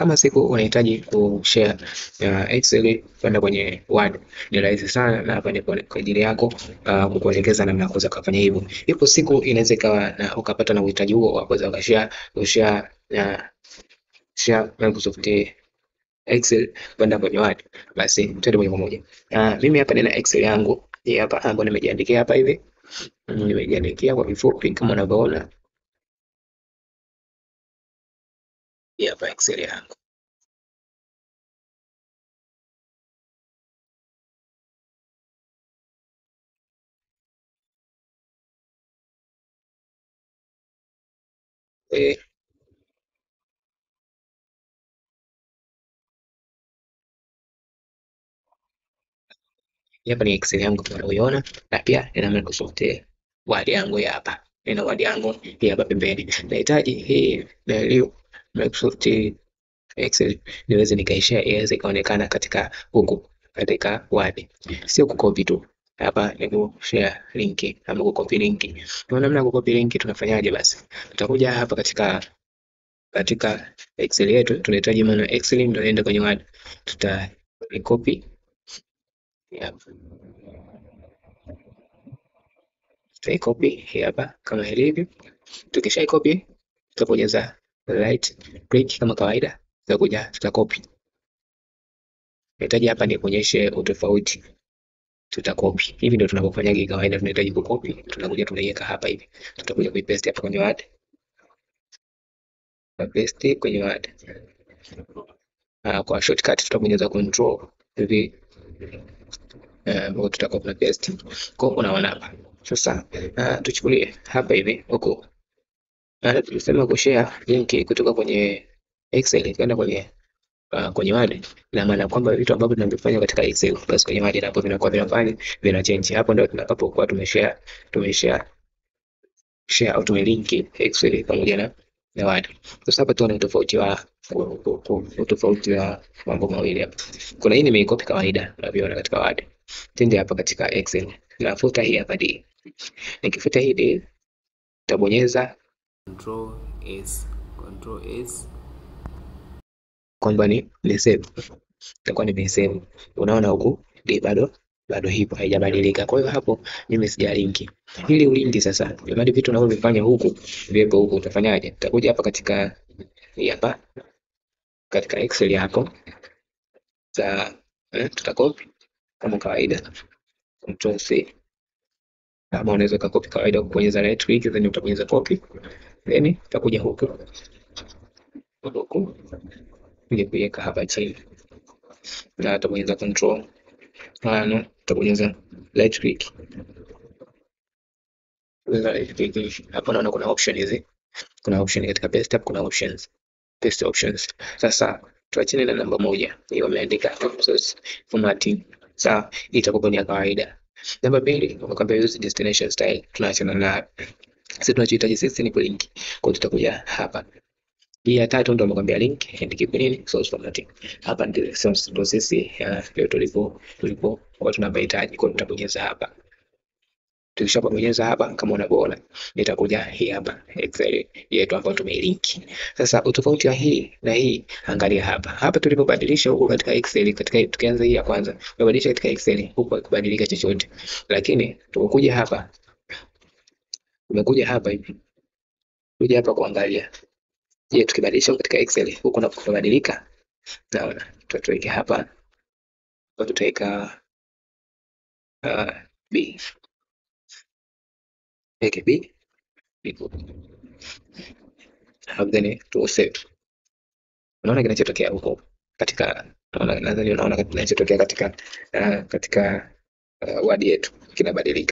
kama siku unahitaji kushare Excel kwenda kwenye Word, ni rahisi sana, na hapa ni kwa ajili yako kukuelekeza namna ya kuweza kufanya hivyo. Ipo siku inaweza ikawa na ukapata na uhitaji huo wa kuweza kushare Microsoft Excel kwenda kwenye Word, basi twende moja kwa moja. Mimi hapa nina Excel yangu hii hapa ambayo nimejiandikia hapa hivi. Nimejiandikia kwa kifupi kama unavyoona. Hii hapa Excel yangu. Hapa ni Excel yangu kama unavyoiona, na pia nina Microsoft Word yangu hapa. Nina Word yangu hii hapa pembeni. Nahitaji hii leo Microsoft Excel niweze nikaishare iweze ikaonekana katika huku katika Word. Sio kucopy tu. Hapa ni kushare link ama kucopy link. Kwa namna ya kucopy link tunafanyaje basi? Tutakuja hapa katika Excel yetu, tunahitaji maana Excel ndio iende kwenye Word. Copy. Tutaicopy hii hapa kama ilivyo. Tukisha copy tutabonyeza right click kama kawaida, tutakuja tutacopy. Nahitaji hapa ni kuonyeshe utofauti, tutacopy. Hivi ndio tunapofanya kawaida, tunahitaji kucopy, tunakuja tunaiweka hapa hivi, tutakuja kuipaste hapa kwenye Word. Paste kwenye Word. Kwa shortcut tutabonyeza control hivi, tutacopy na paste. Kwa unaona hapa sasa. Tuchukulie hapa hivi huko, tulisema kushare link kutoka kwenye Excel kwenda kwenye Word, na maana kwamba vitu ambavyo tunavifanya katika Excel basi kwenye Word hapo vinakuwa vina change. Hapo ndio tunapokuwa tumeshare au tumelink Excel pamoja na Word. Sasa hapa tuone utofauti wa mambo mawili hapa. Kuna hii nimeicopy kawaida unavyoona katika Word. Tende hapa katika Excel, nafuta hii hapa D. Nikifuta hii D nitabonyeza Control S kwamba ni save, itakuwa ni save. Unaona huku D bado hipo, haijabadilika. Kwa hiyo hapo mimi sija link ili ulindi. Sasa jamani, vitu unavyofanya huku vipo huku, utafanyaje? Utakuja hapa katika hapa katika Excel yako tutacopy kama kawaida, Control C. Kama unaweza copy kawaida kubonyeza right click, then utabonyeza copy, then utakuja huku ili kuweka hapa chini, na utabonyeza control utabonyeza right click. Hapo naona kuna option hizi, kuna option katika paste, kuna options, paste options. Sasa tuachane na namba moja hiyo wameandika formatting, sawa, itakuwa ni kawaida. Namba 2 wamekwambia use destination style, tunaachana na sisi. Tunachohitaji sisi ni link, kwa tutakuja hapa. Hii ya 3 ndio wamekwambia link and keep nini source formatting. Hapa ndio sisi leo tulipo kwa tunahitaji, kwa tutabonyeza hapa. Tukishabonyeza hapa kama unavyoona, nitakuja hii hapa Excel yetu ambayo tumelink. Sasa utofauti wa hii na hii, angalia hapa tulipobadilisha huko katika Excel, tukianza hii ya kwanza tumebadilisha katika Excel, huko kubadilika chochote, lakini tukokuja hapa, umekuja hapa hivi, kuja hapa kuangalia, je, tukibadilisha katika Excel huko na kubadilika. Naona tutaweka hapa, tutaweka B B then to save. Unaona kinachotokea huko katika, nadhani unaona kinachotokea katika Word yetu kinabadilika.